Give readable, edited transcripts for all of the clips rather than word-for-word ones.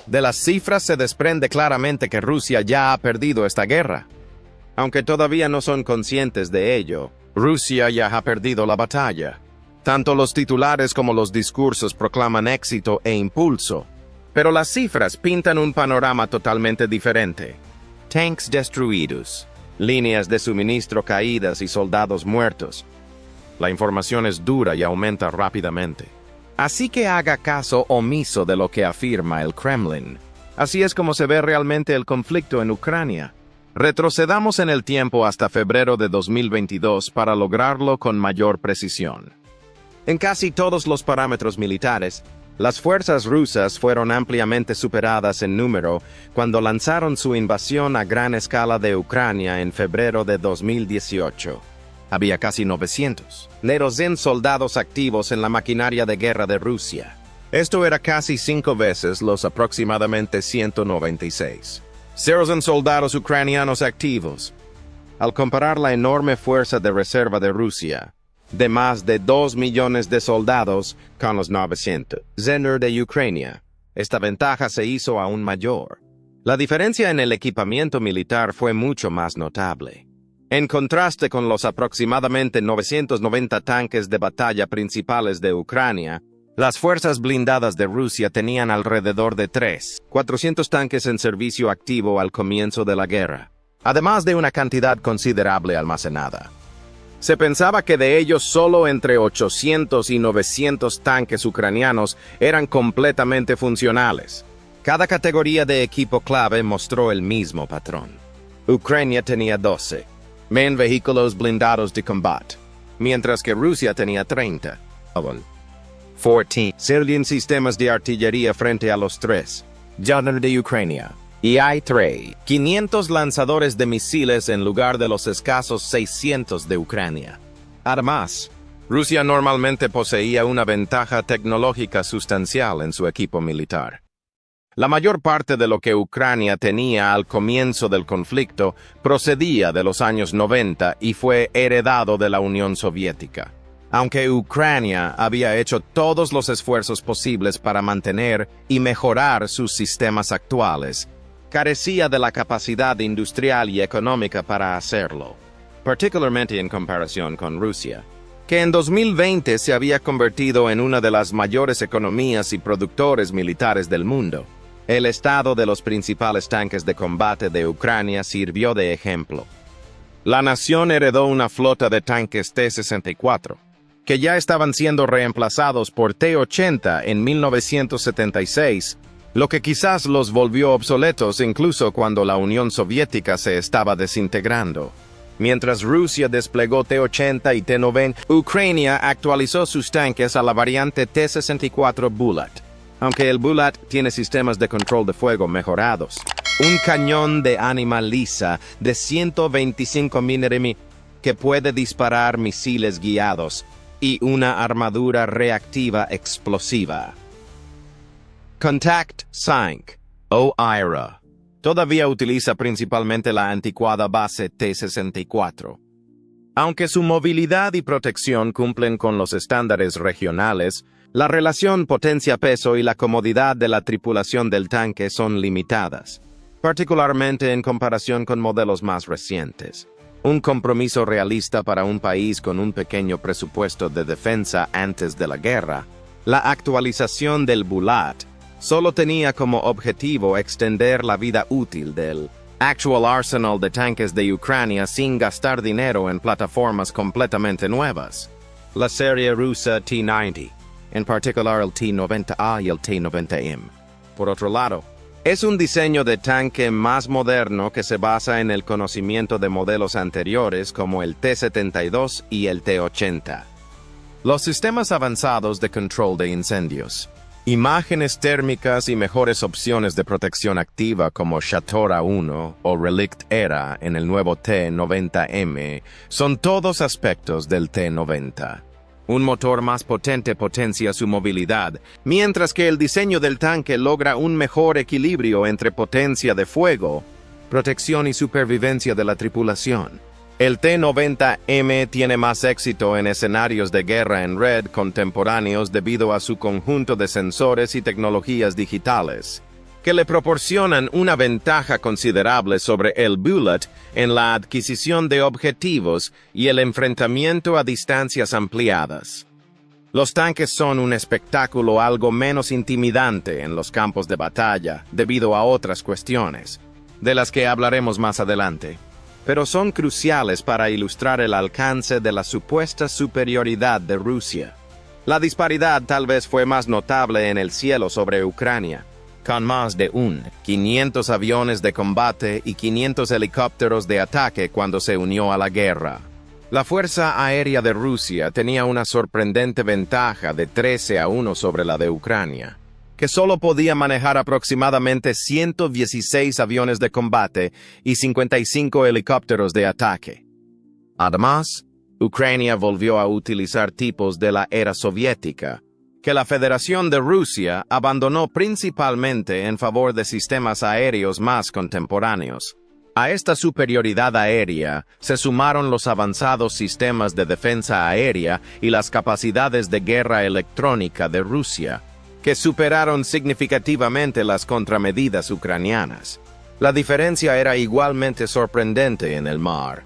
De las cifras se desprende claramente que Rusia ya ha perdido esta guerra. Aunque todavía no son conscientes de ello, Rusia ya ha perdido la batalla. Tanto los titulares como los discursos proclaman éxito e impulso, pero las cifras pintan un panorama totalmente diferente. Tanks destruidos, líneas de suministro caídas y soldados muertos. La información es dura y aumenta rápidamente. Así que haga caso omiso de lo que afirma el Kremlin. Así es como se ve realmente el conflicto en Ucrania. Retrocedamos en el tiempo hasta febrero de 2022 para lograrlo con mayor precisión. En casi todos los parámetros militares, las fuerzas rusas fueron ampliamente superadas en número cuando lanzaron su invasión a gran escala de Ucrania en febrero de 2018. Había casi 900 soldados activos en la maquinaria de guerra de Rusia. Esto era casi 5 veces los aproximadamente 196 soldados ucranianos activos. Al comparar la enorme fuerza de reserva de Rusia, de más de 2 millones de soldados, con los 900 de Ucrania, esta ventaja se hizo aún mayor. La diferencia en el equipamiento militar fue mucho más notable. En contraste con los aproximadamente 990 tanques de batalla principales de Ucrania, las fuerzas blindadas de Rusia tenían alrededor de 400 tanques en servicio activo al comienzo de la guerra, además de una cantidad considerable almacenada. Se pensaba que de ellos solo entre 800 y 900 tanques ucranianos eran completamente funcionales. Cada categoría de equipo clave mostró el mismo patrón. Ucrania tenía 12 vehículos blindados de combate, mientras que Rusia tenía 30. 14 serían sistemas de artillería frente a los 3 de Ucrania. Y hay 500 lanzadores de misiles en lugar de los escasos 600 de Ucrania. Además, Rusia normalmente poseía una ventaja tecnológica sustancial en su equipo militar. La mayor parte de lo que Ucrania tenía al comienzo del conflicto procedía de los años 90 y fue heredado de la Unión Soviética. Aunque Ucrania había hecho todos los esfuerzos posibles para mantener y mejorar sus sistemas actuales, carecía de la capacidad industrial y económica para hacerlo, particularmente en comparación con Rusia, que en 2020 se había convertido en una de las mayores economías y productores militares del mundo. El estado de los principales tanques de combate de Ucrania sirvió de ejemplo. La nación heredó una flota de tanques T-64, que ya estaban siendo reemplazados por T-80 en 1976, lo que quizás los volvió obsoletos incluso cuando la Unión Soviética se estaba desintegrando. Mientras Rusia desplegó T-80 y T-90, Ucrania actualizó sus tanques a la variante T-64 Bulat. Aunque el Bulat tiene sistemas de control de fuego mejorados, un cañón de ánima lisa de 125 mm que puede disparar misiles guiados y una armadura reactiva explosiva. Contact 5, o IRA, todavía utiliza principalmente la anticuada base T-64. Aunque su movilidad y protección cumplen con los estándares regionales, la relación potencia-peso y la comodidad de la tripulación del tanque son limitadas, particularmente en comparación con modelos más recientes. Un compromiso realista para un país con un pequeño presupuesto de defensa antes de la guerra, la actualización del Bulat solo tenía como objetivo extender la vida útil del actual arsenal de tanques de Ucrania sin gastar dinero en plataformas completamente nuevas. La serie rusa T-90, en particular el T-90A y el T-90M. Por otro lado, es un diseño de tanque más moderno que se basa en el conocimiento de modelos anteriores como el T-72 y el T-80. Los sistemas avanzados de control de incendios, imágenes térmicas y mejores opciones de protección activa como Shatora 1 o Relict Era en el nuevo T-90M son todos aspectos del T-90. Un motor más potente potencia su movilidad, mientras que el diseño del tanque logra un mejor equilibrio entre potencia de fuego, protección y supervivencia de la tripulación. El T-90M tiene más éxito en escenarios de guerra en red contemporáneos debido a su conjunto de sensores y tecnologías digitales, que le proporcionan una ventaja considerable sobre el Bullet en la adquisición de objetivos y el enfrentamiento a distancias ampliadas. Los tanques son un espectáculo algo menos intimidante en los campos de batalla debido a otras cuestiones, de las que hablaremos más adelante, pero son cruciales para ilustrar el alcance de la supuesta superioridad de Rusia. La disparidad tal vez fue más notable en el cielo sobre Ucrania, con más de 500 aviones de combate y 500 helicópteros de ataque cuando se unió a la guerra. La Fuerza Aérea de Rusia tenía una sorprendente ventaja de 13-1 sobre la de Ucrania, que solo podía manejar aproximadamente 116 aviones de combate y 55 helicópteros de ataque. Además, Ucrania volvió a utilizar tipos de la era soviética, que la Federación de Rusia abandonó principalmente en favor de sistemas aéreos más contemporáneos. A esta superioridad aérea se sumaron los avanzados sistemas de defensa aérea y las capacidades de guerra electrónica de Rusia, que superaron significativamente las contramedidas ucranianas. La diferencia era igualmente sorprendente en el mar.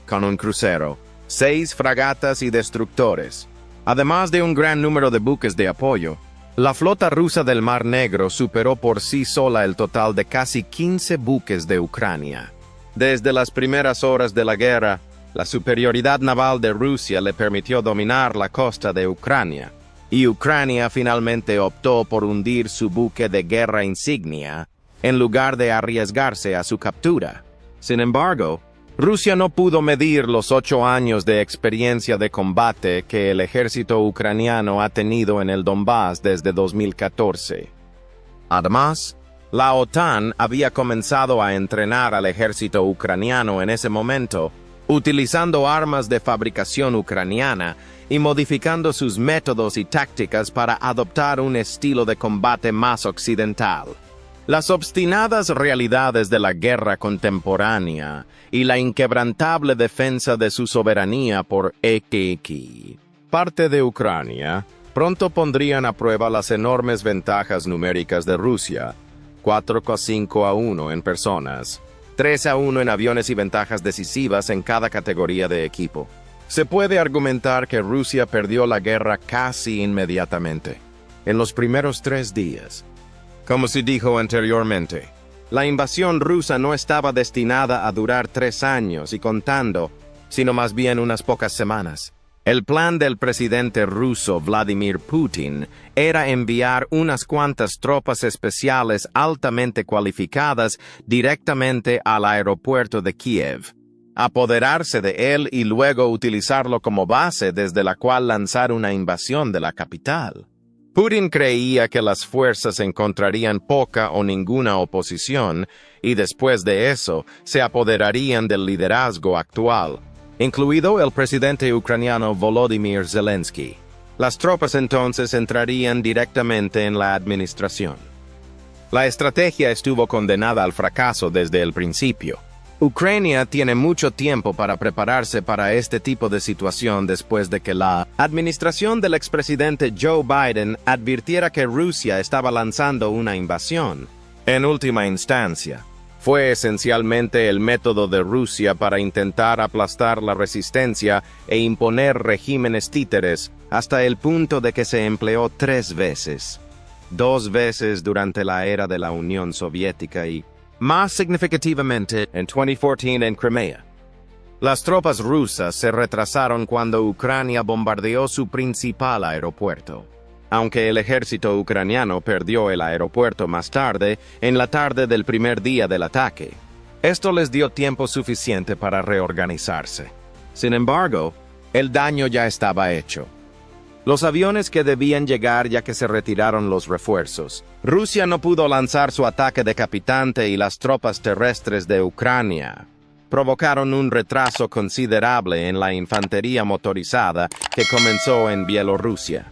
Con un crucero, 6 fragatas y destructores, además de un gran número de buques de apoyo, la flota rusa del Mar Negro superó por sí sola el total de casi 15 buques de Ucrania. Desde las primeras horas de la guerra, la superioridad naval de Rusia le permitió dominar la costa de Ucrania, y Ucrania finalmente optó por hundir su buque de guerra insignia en lugar de arriesgarse a su captura. Sin embargo, Rusia no pudo medir los 8 años de experiencia de combate que el ejército ucraniano ha tenido en el Donbass desde 2014. Además, la OTAN había comenzado a entrenar al ejército ucraniano en ese momento, utilizando armas de fabricación ucraniana y modificando sus métodos y tácticas para adoptar un estilo de combate más occidental. Las obstinadas realidades de la guerra contemporánea y la inquebrantable defensa de su soberanía por parte de Ucrania pronto pondrían a prueba las enormes ventajas numéricas de Rusia, 4-5-1 en personas, 3-1 en aviones y ventajas decisivas en cada categoría de equipo. Se puede argumentar que Rusia perdió la guerra casi inmediatamente, en los primeros 3 días. Como se dijo anteriormente, la invasión rusa no estaba destinada a durar 3 años y contando, sino más bien unas pocas semanas. El plan del presidente ruso Vladimir Putin era enviar unas cuantas tropas especiales altamente cualificadas directamente al aeropuerto de Kiev, apoderarse de él y luego utilizarlo como base desde la cual lanzar una invasión de la capital. Putin creía que las fuerzas encontrarían poca o ninguna oposición y después de eso se apoderarían del liderazgo actual, incluido el presidente ucraniano Volodymyr Zelensky. Las tropas entonces entrarían directamente en la administración. La estrategia estuvo condenada al fracaso desde el principio. Ucrania tiene mucho tiempo para prepararse para este tipo de situación después de que la administración del expresidente Joe Biden advirtiera que Rusia estaba lanzando una invasión. En última instancia, fue esencialmente el método de Rusia para intentar aplastar la resistencia e imponer regímenes títeres hasta el punto de que se empleó 3 veces. 2 veces durante la era de la Unión Soviética y, más significativamente, en 2014 en Crimea. Las tropas rusas se retrasaron cuando Ucrania bombardeó su principal aeropuerto. Aunque el ejército ucraniano perdió el aeropuerto más tarde, en la tarde del primer día del ataque. Esto les dio tiempo suficiente para reorganizarse. Sin embargo, el daño ya estaba hecho. Los aviones que debían llegar ya que se retiraron los refuerzos. Rusia no pudo lanzar su ataque decapitante y las tropas terrestres de Ucrania provocaron un retraso considerable en la infantería motorizada que comenzó en Bielorrusia.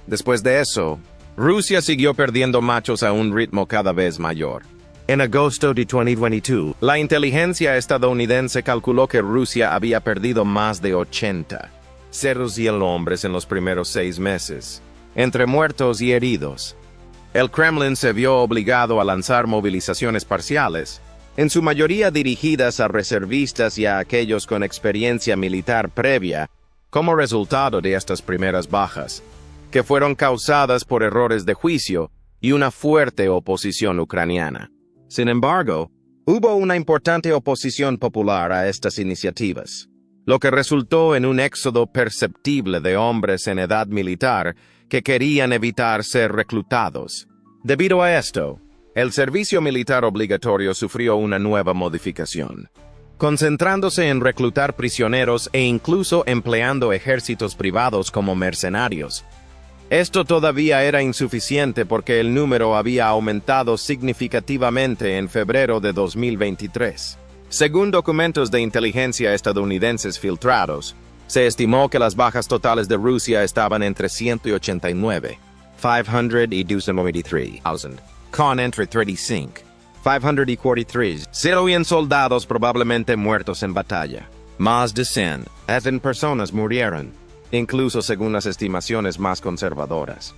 Después de eso, Rusia siguió perdiendo machos a un ritmo cada vez mayor. En agosto de 2022, la inteligencia estadounidense calculó que Rusia había perdido más de 80 ceros y hombres en los primeros 6 meses, entre muertos y heridos. El Kremlin se vio obligado a lanzar movilizaciones parciales, en su mayoría dirigidas a reservistas y a aquellos con experiencia militar previa, como resultado de estas primeras bajas, que fueron causadas por errores de juicio y una fuerte oposición ucraniana. Sin embargo, hubo una importante oposición popular a estas iniciativas, lo que resultó en un éxodo perceptible de hombres en edad militar que querían evitar ser reclutados. Debido a esto, el servicio militar obligatorio sufrió una nueva modificación, concentrándose en reclutar prisioneros e incluso empleando ejércitos privados como mercenarios. Esto todavía era insuficiente porque el número había aumentado significativamente en febrero de 2023. Según documentos de inteligencia estadounidenses filtrados, se estimó que las bajas totales de Rusia estaban entre 189, 500 y 293,000, con entre 35, 543, 100 soldados probablemente muertos en batalla. Más de 100 personas murieron, incluso según las estimaciones más conservadoras.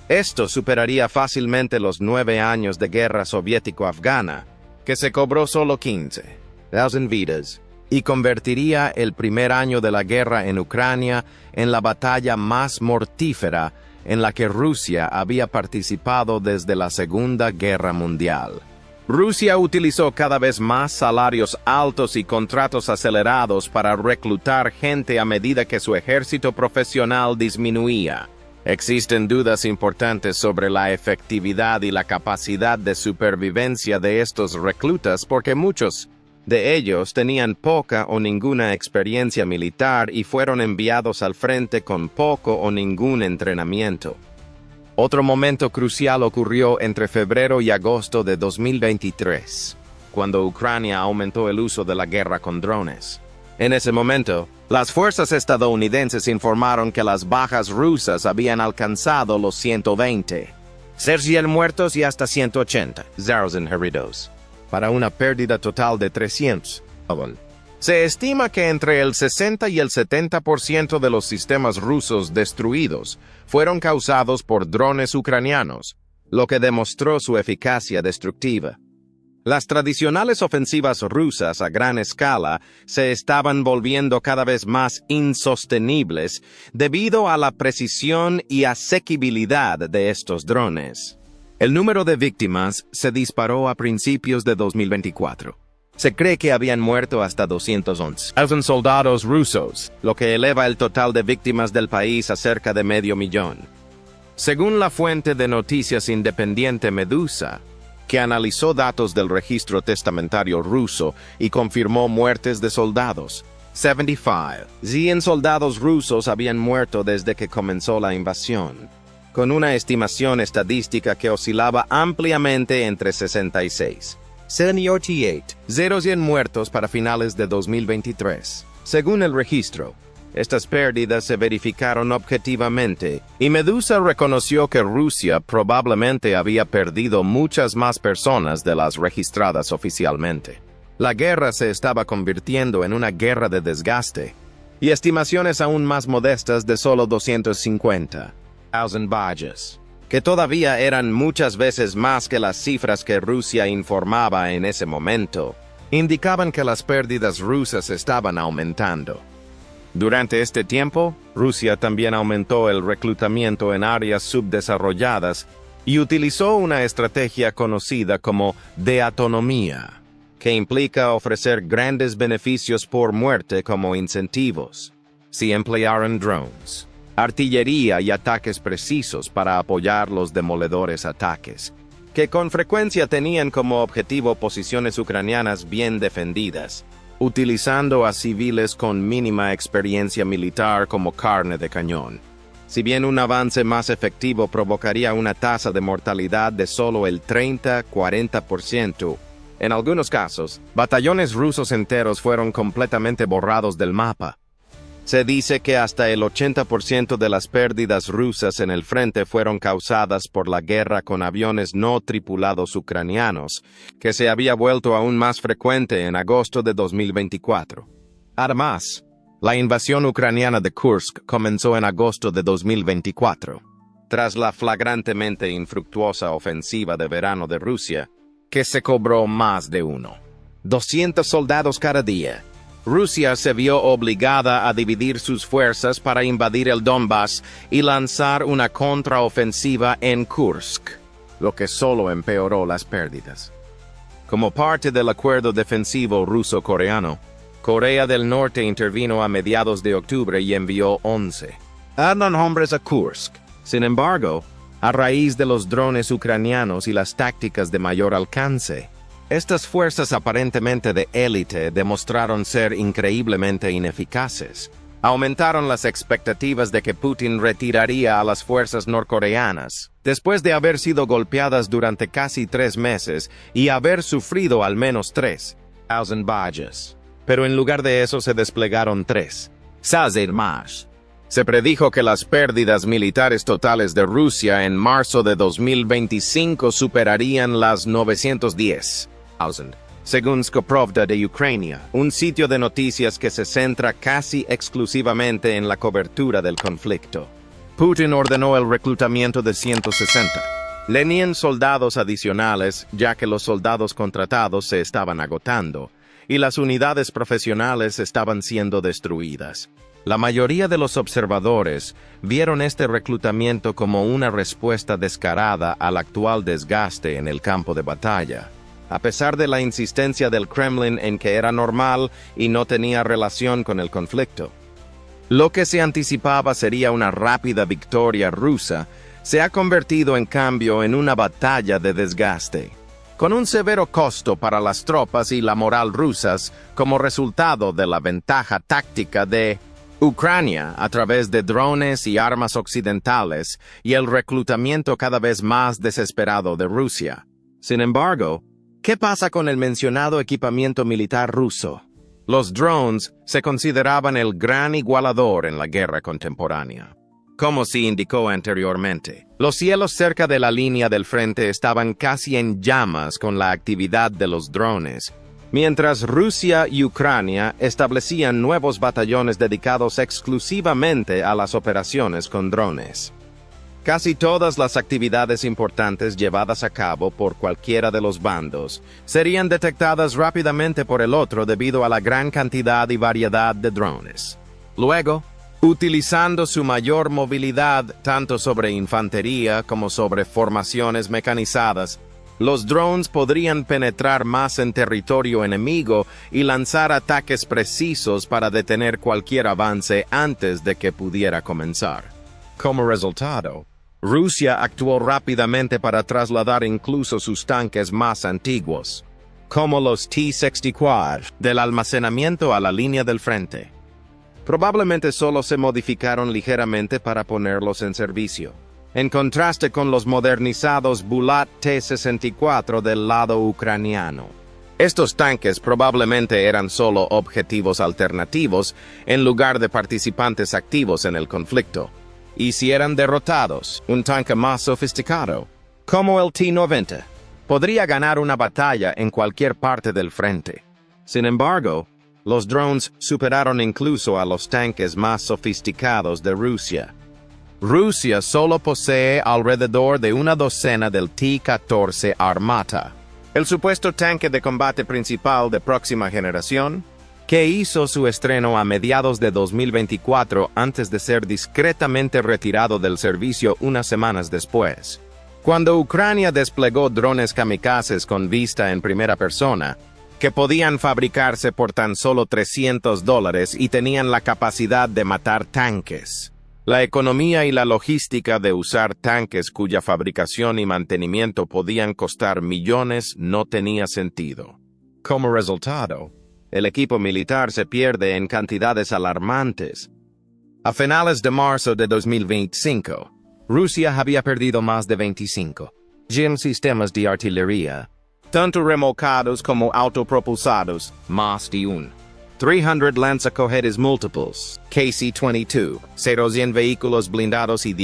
Esto superaría fácilmente los 9 años de guerra soviético-afgana, que se cobró solo 15,000 vidas, y convertiría el primer año de la guerra en Ucrania en la batalla más mortífera en la que Rusia había participado desde la Segunda Guerra Mundial. Rusia utilizó cada vez más salarios altos y contratos acelerados para reclutar gente a medida que su ejército profesional disminuía. Existen dudas importantes sobre la efectividad y la capacidad de supervivencia de estos reclutas porque muchos de ellos tenían poca o ninguna experiencia militar y fueron enviados al frente con poco o ningún entrenamiento. Otro momento crucial ocurrió entre febrero y agosto de 2023, cuando Ucrania aumentó el uso de la guerra con drones. En ese momento, las fuerzas estadounidenses informaron que las bajas rusas habían alcanzado los 120, 100 muertos y hasta 180 heridos, para una pérdida total de 300. Se estima que entre el 60 y el 70% de los sistemas rusos destruidos fueron causados por drones ucranianos, lo que demostró su eficacia destructiva. Las tradicionales ofensivas rusas a gran escala se estaban volviendo cada vez más insostenibles debido a la precisión y asequibilidad de estos drones. El número de víctimas se disparó a principios de 2024. Se cree que habían muerto hasta 211,000 soldados rusos, lo que eleva el total de víctimas del país a cerca de 500,000. Según la fuente de noticias independiente Medusa, que analizó datos del registro testamentario ruso y confirmó muertes de soldados, 100 soldados rusos habían muerto desde que comenzó la invasión, con una estimación estadística que oscilaba ampliamente entre 66, 100 muertos para finales de 2023. Según el registro, estas pérdidas se verificaron objetivamente, y Medusa reconoció que Rusia probablemente había perdido muchas más personas de las registradas oficialmente. La guerra se estaba convirtiendo en una guerra de desgaste, y estimaciones aún más modestas de solo 250,000 bajas, que todavía eran muchas veces más que las cifras que Rusia informaba en ese momento, indicaban que las pérdidas rusas estaban aumentando. Durante este tiempo, Rusia también aumentó el reclutamiento en áreas subdesarrolladas y utilizó una estrategia conocida como de autonomía, que implica ofrecer grandes beneficios por muerte como incentivos. Si emplearon drones, artillería y ataques precisos para apoyar los demoledores ataques, que con frecuencia tenían como objetivo posiciones ucranianas bien defendidas, utilizando a civiles con mínima experiencia militar como carne de cañón. Si bien un avance más efectivo provocaría una tasa de mortalidad de solo el 30-40%, en algunos casos, batallones rusos enteros fueron completamente borrados del mapa. Se dice que hasta el 80% de las pérdidas rusas en el frente fueron causadas por la guerra con aviones no tripulados ucranianos, que se había vuelto aún más frecuente en agosto de 2024. Además, la invasión ucraniana de Kursk comenzó en agosto de 2024. tras la flagrantemente infructuosa ofensiva de verano de Rusia, que se cobró más de 200 soldados cada día. Rusia se vio obligada a dividir sus fuerzas para invadir el Donbass y lanzar una contraofensiva en Kursk, lo que solo empeoró las pérdidas. Como parte del acuerdo defensivo ruso-coreano, Corea del Norte intervino a mediados de octubre y envió 11 hombres a Kursk. Sin embargo, a raíz de los drones ucranianos y las tácticas de mayor alcance, estas fuerzas aparentemente de élite demostraron ser increíblemente ineficaces. Aumentaron las expectativas de que Putin retiraría a las fuerzas norcoreanas, después de haber sido golpeadas durante casi 3 meses y haber sufrido al menos 3,000 bajas. Pero en lugar de eso se desplegaron 3,000 más. Se predijo que las pérdidas militares totales de Rusia en marzo de 2025 superarían las 910,000, según Skopravda de Ucrania, un sitio de noticias que se centra casi exclusivamente en la cobertura del conflicto. Putin ordenó el reclutamiento de 160 soldados adicionales, ya que los soldados contratados se estaban agotando, y las unidades profesionales estaban siendo destruidas. La mayoría de los observadores vieron este reclutamiento como una respuesta descarada al actual desgaste en el campo de batalla, a pesar de la insistencia del Kremlin en que era normal y no tenía relación con el conflicto. Lo que se anticipaba sería una rápida victoria rusa se ha convertido en cambio en una batalla de desgaste, con un severo costo para las tropas y la moral rusas como resultado de la ventaja táctica de Ucrania a través de drones y armas occidentales y el reclutamiento cada vez más desesperado de Rusia. Sin embargo, ¿qué pasa con el mencionado equipamiento militar ruso? Los drones se consideraban el gran igualador en la guerra contemporánea. Como se indicó anteriormente, los cielos cerca de la línea del frente estaban casi en llamas con la actividad de los drones, mientras Rusia y Ucrania establecían nuevos batallones dedicados exclusivamente a las operaciones con drones. Casi todas las actividades importantes llevadas a cabo por cualquiera de los bandos serían detectadas rápidamente por el otro debido a la gran cantidad y variedad de drones. Luego, utilizando su mayor movilidad tanto sobre infantería como sobre formaciones mecanizadas, los drones podrían penetrar más en territorio enemigo y lanzar ataques precisos para detener cualquier avance antes de que pudiera comenzar. Como resultado, Rusia actuó rápidamente para trasladar incluso sus tanques más antiguos, como los T-64, del almacenamiento a la línea del frente. Probablemente solo se modificaron ligeramente para ponerlos en servicio, en contraste con los modernizados Bulat T-64 del lado ucraniano. Estos tanques probablemente eran solo objetivos alternativos en lugar de participantes activos en el conflicto. Y si eran derrotados, un tanque más sofisticado, como el T-90, podría ganar una batalla en cualquier parte del frente. Sin embargo, los drones superaron incluso a los tanques más sofisticados de Rusia. Rusia solo posee alrededor de una docena del T-14 Armata, el supuesto tanque de combate principal de próxima generación, que hizo su estreno a mediados de 2024 antes de ser discretamente retirado del servicio unas semanas después. Cuando Ucrania desplegó drones kamikazes con vista en primera persona, que podían fabricarse por tan solo $300 y tenían la capacidad de matar tanques. La economía y la logística de usar tanques cuya fabricación y mantenimiento podían costar millones no tenía sentido. Como resultado, el equipo militar se pierde en cantidades alarmantes. A finales de marzo de 2025, Rusia había perdido más de 25 sistemas de artillería, tanto remolcados como autopropulsados, más de 300 lanzacohetes múltiples, KC-22, 100 vehículos blindados y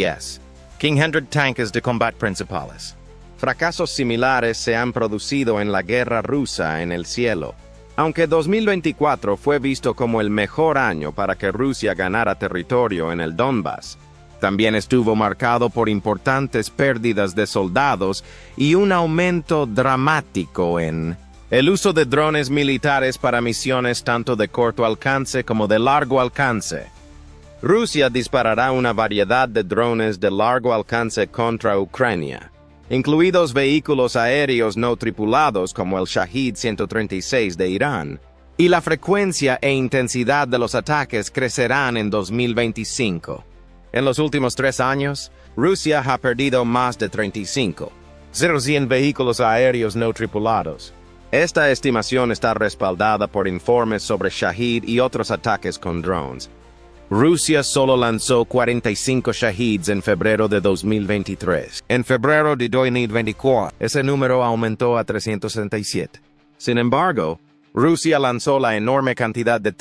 500 tanques de combate principales. Fracasos similares se han producido en la guerra rusa en el cielo. Aunque 2024 fue visto como el mejor año para que Rusia ganara territorio en el Donbass, También estuvo marcado por importantes pérdidas de soldados y un aumento dramático en el uso de drones militares para misiones tanto de corto alcance como de largo alcance. Rusia disparará una variedad de drones de largo alcance contra Ucrania, incluidos vehículos aéreos no tripulados como el Shahid 136 de Irán, y la frecuencia e intensidad de los ataques crecerán en 2025. En los últimos 3 años, Rusia ha perdido más de 35,000 vehículos aéreos no tripulados. Esta estimación está respaldada por informes sobre Shahid y otros ataques con drones. Rusia solo lanzó 45 Shahids en febrero de 2023. En febrero de 2024, ese número aumentó a 367. Sin embargo, Rusia lanzó la enorme cantidad de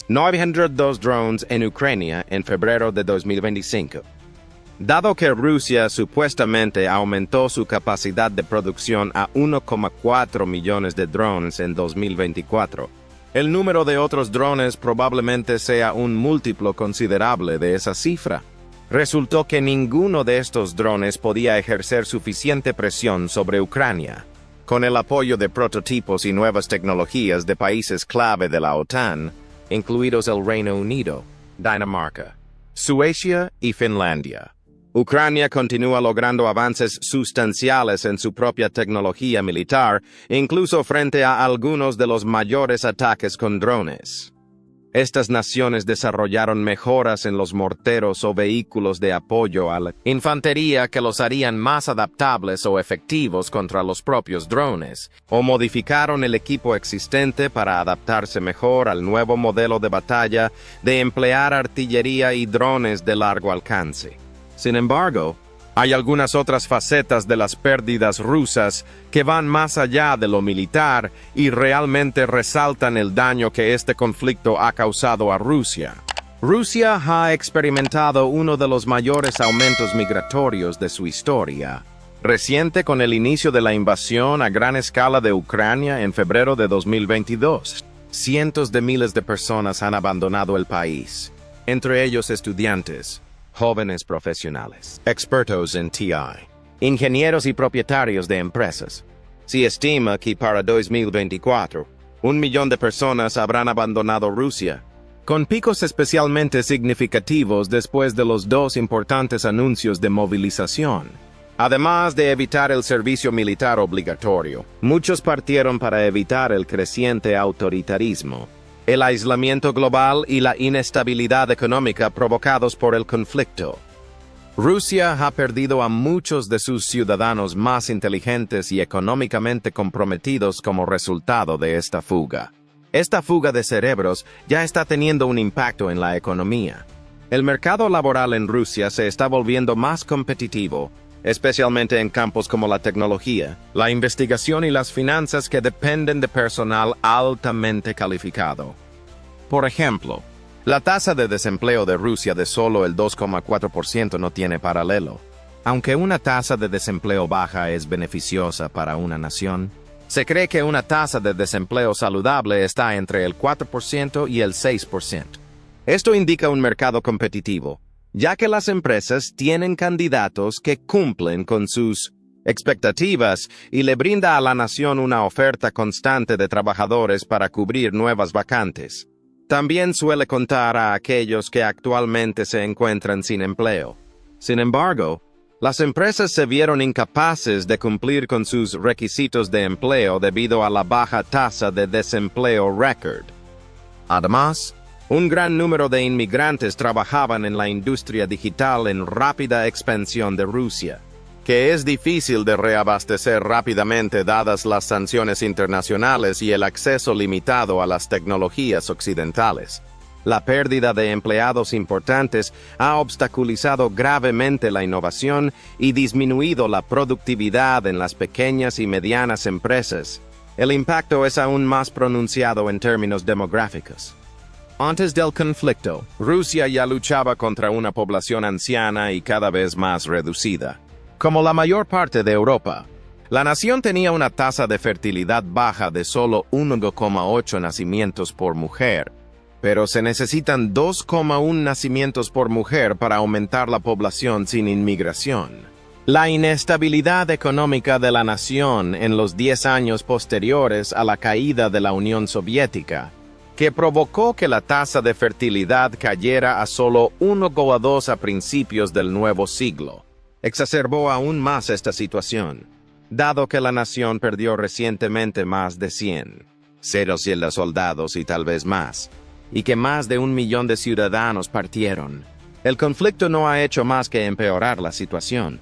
902 drones en Ucrania en febrero de 2025. Dado que Rusia supuestamente aumentó su capacidad de producción a 1,4 millones de drones en 2024, el número de otros drones probablemente sea un múltiplo considerable de esa cifra. Resultó que ninguno de estos drones podía ejercer suficiente presión sobre Ucrania. Con el apoyo de prototipos y nuevas tecnologías de países clave de la OTAN, incluidos el Reino Unido, Dinamarca, Suecia y Finlandia, Ucrania continúa logrando avances sustanciales en su propia tecnología militar, incluso frente a algunos de los mayores ataques con drones. Estas naciones desarrollaron mejoras en los morteros o vehículos de apoyo a la infantería que los harían más adaptables o efectivos contra los propios drones, o modificaron el equipo existente para adaptarse mejor al nuevo modelo de batalla de emplear artillería y drones de largo alcance. Sin embargo, hay algunas otras facetas de las pérdidas rusas que van más allá de lo militar y realmente resaltan el daño que este conflicto ha causado a Rusia. Rusia ha experimentado uno de los mayores aumentos migratorios de su historia, reciente con el inicio de la invasión a gran escala de Ucrania en febrero de 2022. Cientos de miles de personas han abandonado el país, entre ellos estudiantes, jóvenes profesionales, expertos en TI, ingenieros y propietarios de empresas. Se estima que para 2024, 1 millón de personas habrán abandonado Rusia, con picos especialmente significativos después de los 2 importantes anuncios de movilización. Además de evitar el servicio militar obligatorio, muchos partieron para evitar el creciente autoritarismo, el aislamiento global y la inestabilidad económica provocados por el conflicto. Rusia ha perdido a muchos de sus ciudadanos más inteligentes y económicamente comprometidos como resultado de esta fuga. Esta fuga de cerebros ya está teniendo un impacto en la economía. El mercado laboral en Rusia se está volviendo más competitivo, especialmente en campos como la tecnología, la investigación y las finanzas que dependen de personal altamente calificado. Por ejemplo, la tasa de desempleo de Rusia de solo el 2,4% no tiene paralelo. Aunque una tasa de desempleo baja es beneficiosa para una nación, se cree que una tasa de desempleo saludable está entre el 4% y el 6%. Esto indica un mercado competitivo, ya que las empresas tienen candidatos que cumplen con sus expectativas y le brinda a la nación una oferta constante de trabajadores para cubrir nuevas vacantes. También suele contar a aquellos que actualmente se encuentran sin empleo. Sin embargo, las empresas se vieron incapaces de cumplir con sus requisitos de empleo debido a la baja tasa de desempleo récord. Además, un gran número de inmigrantes trabajaban en la industria digital en rápida expansión de Rusia, que es difícil de reabastecer rápidamente dadas las sanciones internacionales y el acceso limitado a las tecnologías occidentales. La pérdida de empleados importantes ha obstaculizado gravemente la innovación y disminuido la productividad en las pequeñas y medianas empresas. El impacto es aún más pronunciado en términos demográficos. Antes del conflicto, Rusia ya luchaba contra una población anciana y cada vez más reducida. Como la mayor parte de Europa, la nación tenía una tasa de fertilidad baja de solo 1,8 nacimientos por mujer. pero se necesitan 2,1 nacimientos por mujer para aumentar la población sin inmigración. La inestabilidad económica de la nación en los 10 años posteriores a la caída de la Unión Soviética, que provocó que la tasa de fertilidad cayera a solo 1,2 a principios del nuevo siglo, exacerbó aún más esta situación, dado que la nación perdió recientemente más de 100 soldados y tal vez más, y que más de 1 millón de ciudadanos partieron. El conflicto no ha hecho más que empeorar la situación.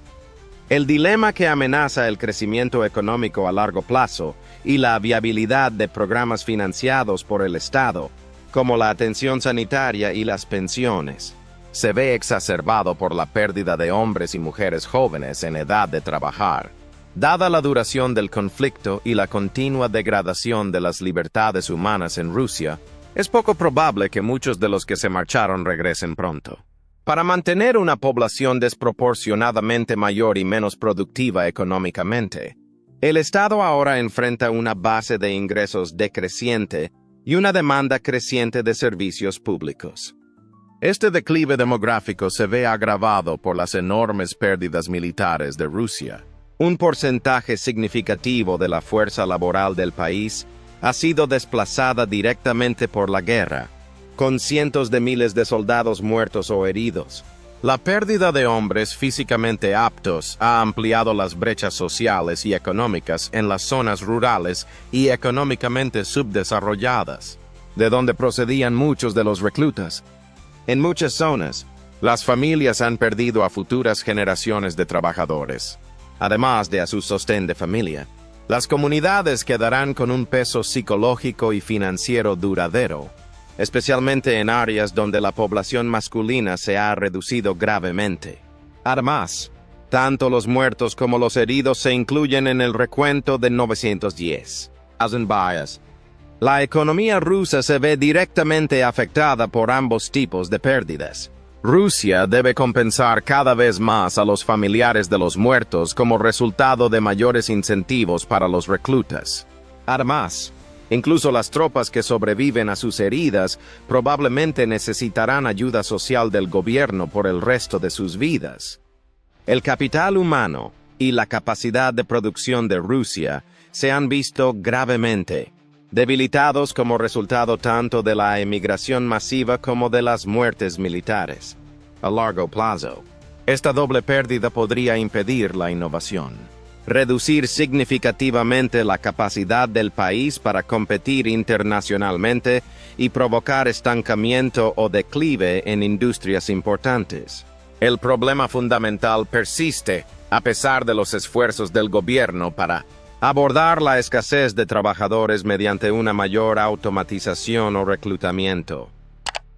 El dilema que amenaza el crecimiento económico a largo plazo y la viabilidad de programas financiados por el Estado, como la atención sanitaria y las pensiones, se ve exacerbado por la pérdida de hombres y mujeres jóvenes en edad de trabajar. Dada la duración del conflicto y la continua degradación de las libertades humanas en Rusia, es poco probable que muchos de los que se marcharon regresen pronto. Para mantener una población desproporcionadamente mayor y menos productiva económicamente, el Estado ahora enfrenta una base de ingresos decreciente y una demanda creciente de servicios públicos. Este declive demográfico se ve agravado por las enormes pérdidas militares de Rusia. Un porcentaje significativo de la fuerza laboral del país ha sido desplazada directamente por la guerra, con cientos de miles de soldados muertos o heridos. La pérdida de hombres físicamente aptos ha ampliado las brechas sociales y económicas en las zonas rurales y económicamente subdesarrolladas, de donde procedían muchos de los reclutas. En muchas zonas, las familias han perdido a futuras generaciones de trabajadores, además de a su sostén de familia. Las comunidades quedarán con un peso psicológico y financiero duradero, especialmente en áreas donde la población masculina se ha reducido gravemente. Además, tanto los muertos como los heridos se incluyen en el recuento de 910. La economía rusa se ve directamente afectada por ambos tipos de pérdidas. Rusia debe compensar cada vez más a los familiares de los muertos como resultado de mayores incentivos para los reclutas. Además, incluso las tropas que sobreviven a sus heridas probablemente necesitarán ayuda social del gobierno por el resto de sus vidas. El capital humano y la capacidad de producción de Rusia se han visto gravemente debilitados como resultado tanto de la emigración masiva como de las muertes militares. A largo plazo, esta doble pérdida podría impedir la innovación, reducir significativamente la capacidad del país para competir internacionalmente y provocar estancamiento o declive en industrias importantes. El problema fundamental persiste, a pesar de los esfuerzos del gobierno para abordar la escasez de trabajadores mediante una mayor automatización o reclutamiento.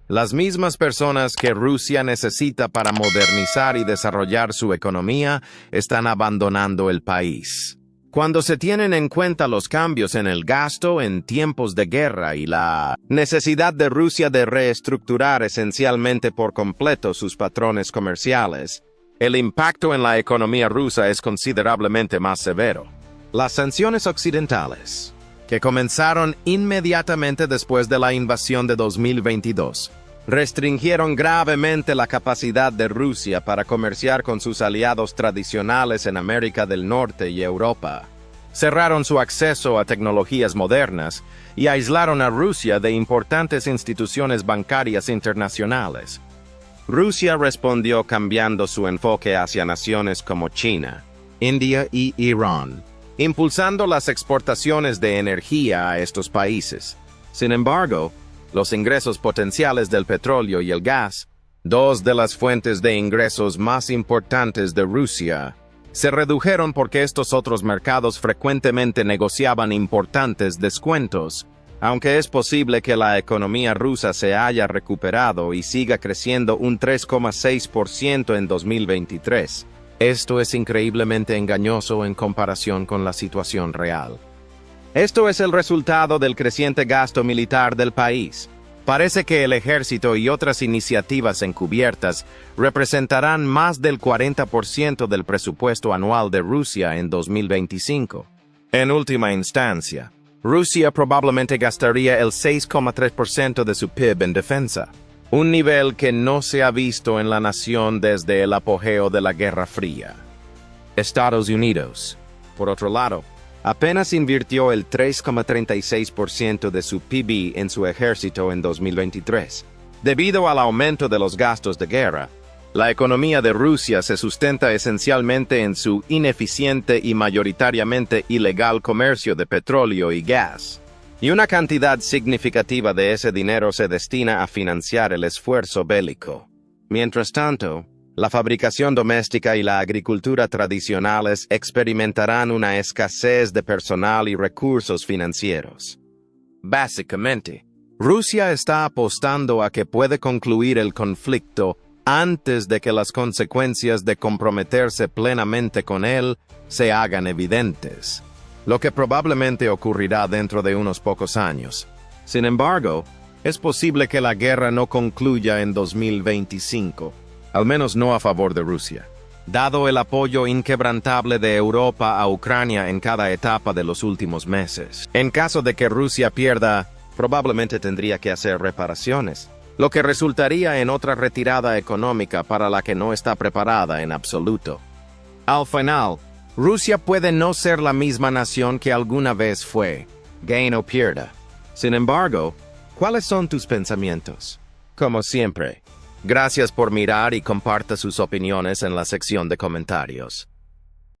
Las mismas personas que Rusia necesita para modernizar y desarrollar su economía están abandonando el país. Cuando se tienen en cuenta los cambios en el gasto en tiempos de guerra y la necesidad de Rusia de reestructurar esencialmente por completo sus patrones comerciales, el impacto en la economía rusa es considerablemente más severo. Las sanciones occidentales, que comenzaron inmediatamente después de la invasión de 2022, restringieron gravemente la capacidad de Rusia para comerciar con sus aliados tradicionales en América del Norte y Europa. Cerraron su acceso a tecnologías modernas y aislaron a Rusia de importantes instituciones bancarias internacionales. Rusia respondió cambiando su enfoque hacia naciones como China, India y Irán, impulsando las exportaciones de energía a estos países. Sin embargo, los ingresos potenciales del petróleo y el gas, dos de las fuentes de ingresos más importantes de Rusia, se redujeron porque estos otros mercados frecuentemente negociaban importantes descuentos. Aunque es posible que la economía rusa se haya recuperado y siga creciendo un 3,6% en 2023, esto es increíblemente engañoso en comparación con la situación real. Esto es el resultado del creciente gasto militar del país. Parece que el ejército y otras iniciativas encubiertas representarán más del 40% del presupuesto anual de Rusia en 2025. En última instancia, Rusia probablemente gastaría el 6,3% de su PIB en defensa, un nivel que no se ha visto en la nación desde el apogeo de la Guerra Fría. Estados Unidos, por otro lado, apenas invirtió el 3,36% de su PIB en su ejército en 2023. Debido al aumento de los gastos de guerra, la economía de Rusia se sustenta esencialmente en su ineficiente y mayoritariamente ilegal comercio de petróleo y gas, y una cantidad significativa de ese dinero se destina a financiar el esfuerzo bélico. Mientras tanto, la fabricación doméstica y la agricultura tradicionales experimentarán una escasez de personal y recursos financieros. Básicamente, Rusia está apostando a que puede concluir el conflicto antes de que las consecuencias de comprometerse plenamente con él se hagan evidentes, lo que probablemente ocurrirá dentro de unos pocos años. Sin embargo, es posible que la guerra no concluya en 2025, al menos no a favor de Rusia, dado el apoyo inquebrantable de Europa a Ucrania en cada etapa de los últimos meses. En caso de que Rusia pierda, probablemente tendría que hacer reparaciones, lo que resultaría en otra retirada económica para la que no está preparada en absoluto. Al final, Rusia puede no ser la misma nación que alguna vez fue, gain o pierda. Sin embargo, ¿cuáles son tus pensamientos? Como siempre, gracias por mirar y comparta sus opiniones en la sección de comentarios.